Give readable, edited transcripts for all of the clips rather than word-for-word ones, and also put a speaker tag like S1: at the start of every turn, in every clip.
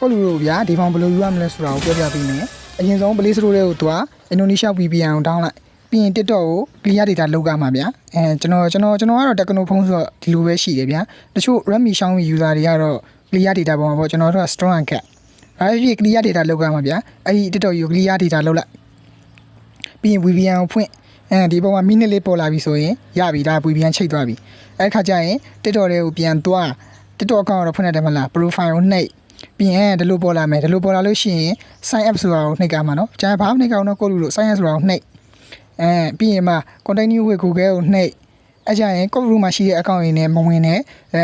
S1: ကိုလူတို့ဗျာဒီဖောင်ဘယ်လိုယူရမလဲဆိုတာကိုပြောပြပေးမယ်အရင်ဆုံး Play Store တွေကိုသွား Indonesia VPN ကို download ပြီးရင် TikTok ကို clear data လောက်ရမှာဗျာကျွန်တော်ကတော့ Tecno ဖုန်းဆိုတော့ဒီလိုပဲရှိတယ်ဗျာတချို့ Redmi Xiaomi user တွေကတော့ clear data ပေါ်မှာပေါ့ကျွန်တော်တို့က strong and cat အဲ့ဒီ clear data လောက်ရမှာဗျာအဲ့ဒီ TikTok ကို clear data လောက်လိုက်ပြီးရင် VPN ကိုဖွင့်ဒီပုံမှာ minute လေးပေါ်လာပြီဆိုရင်ရပြီဒါ VPN ချိတ်သွားပြီအဲ့ခါကျရင် TikTok တွေကိုပြန်သွား TikTok account တော့ဖွင့်ရတယ်မလား profile ကိုနှိပ်ပြီးရင်ဒီလိုပေါ်လာမယ်ဒီလိုပေါ်လာလို့ရှိရင် sign up ဆိုတာကိုနှိပ်ကြမှာနော်ကျန်ဘာမှနှိပ်ကြအောင်တော့ကိုလူလို့ sign up ဆိုတာကိုနှိပ်ပြီးရင်မှ continue with Google ကိုနှိပ်အဲ့ကျရင်ကိုလူမှာရှိတဲ့ account ရင်းနဲ့မဝင်နဲ့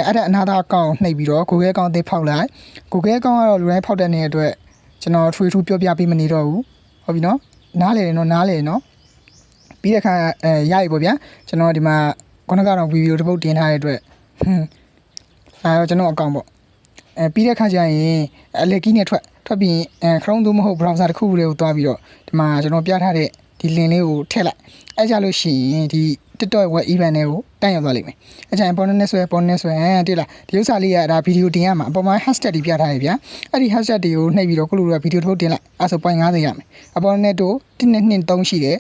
S1: အဲ့ဒါအနာသာ account ကိုနှိပ်ပြီးတော့ Google account သစ်ဖောက်လိုက် Google account ကတော့လူတိုင်းဖောက်တဲ့နေတဲ့အတွက်ကျွန်တော်ထွေထူးပြောပြပေးမနေတော့ဘူးဟုတ်ပြီနော်နားလေနော်ပြီးတဲ့အခါရပြီပေါ့ဗျာကျွန်တော်ဒီမှာခုနကတော့ video တစ်ပုတ်တင်ထားတဲ့အတွက်တော့ကျွန်တော်အကောင့်ပေါ့ပြီးတဲ့ခါကျရင်အလက်ကီးနဲ့ထွက်ပြီးChrome သို့မဟုတ် browser တစ်ခုတွေကိုတွားပြီးတော့ဒီမှာကျွန်တော်ပြထားတဲ့ဒီ link လေးကိုထည့်လိုက်အဲ့ကြလို့ရှိရင်ဒီ TikTok web event တွေကိုတန်းရောက်သွားလိမ့်မယ်အဲ့ကျရင် ပေါ်နဲ့ဆွဲတိလားဒီဥစ္စာလေးကဒါဗီဒီယိုတင်ရမှာအပေါ်မှာ hashtag တွေပြထားရဗျာအဲ့ဒီ hashtag တွေကိုနှိပ်ပြီးတော့ခုလိုကဗီဒီယိုတစ်ပုတ်တင်လိုက်အဲ့ဆို .50 ရမယ်အပေါ်နဲ့တို့1.2 ရှိတယ်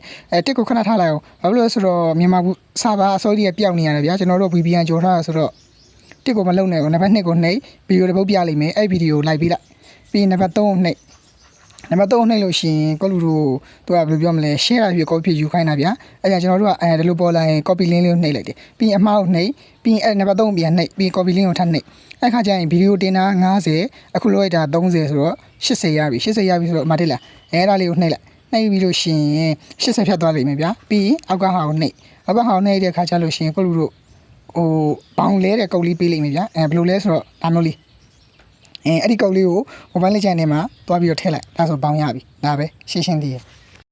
S1: တစ်ကိုခဏထားလိုက်အောင်ဘာလို့လဲဆိုတော့မြန်မာစာပါအစိုးရပျောက်နေရတယ်ဗျာကျွန်တော်တို့ VPN ကြော်ထားတာဆိုတော့တစ်ကိုမလုံနဲ့နံပါတ်2ကိုနှိပ်ဗီဒီယိုတစ်ပုတ်ပြလိုက်မယ်အဲ့ဗီဒီယိုလိုက်ပြီးလိုက်ပြီးရင်နံပါတ်3ကိုနှိပ်နံပါတ်3နှိပ်လို့ရှိရင်ကိုလူတို့သူကဘယ်လိုပြောမလဲ share ရပြီး copy ယူခိုင်းတာဗျာအဲ့ဒါကျွန်တော်တို့ကဒီလိုပေါ်လာရင် copy link လေးကိုနှိပ်လိုက်တယ်ပြီးရင်အမှားကိုနှိပ်ပြီးရင်အဲ့နံပါတ်3ပြန်နှိပ်ပြီး copy link ကိုထပ်နှိပ်အဲ့ခါကျရင်ဗီဒီယိုတင်တာ50အခုလိုလိုက်တာ30ဆိုတော့80ရပြီဆိုတော့အမှားတိလားအဲ့ဒါလေးကိုနှိပ်လိုက်နှိပ်ပြီးလို့ရှိရင်80ဖြတ်သွားလိမ့်မယ်ဗျာပြီးရင်အောက်ကဟာကိုနှိပ်တဲ့ခါကျလို့ရှိရင်ကိုလူတို့ဘောင်လဲတဲ့ကုတ်လေးပေးလိမ့်မယ်ဗျာဘယ်လိုလဲဆိုတော့ဒါမျိုးလေးအဲ့ဒီကုတ်လေးကို mobile legend ထဲမှာတွားပြီးတော့ထည့်လိုက်ဒါဆိုဘောင်ရပြီဒါပဲရှင်းသေးရဲ့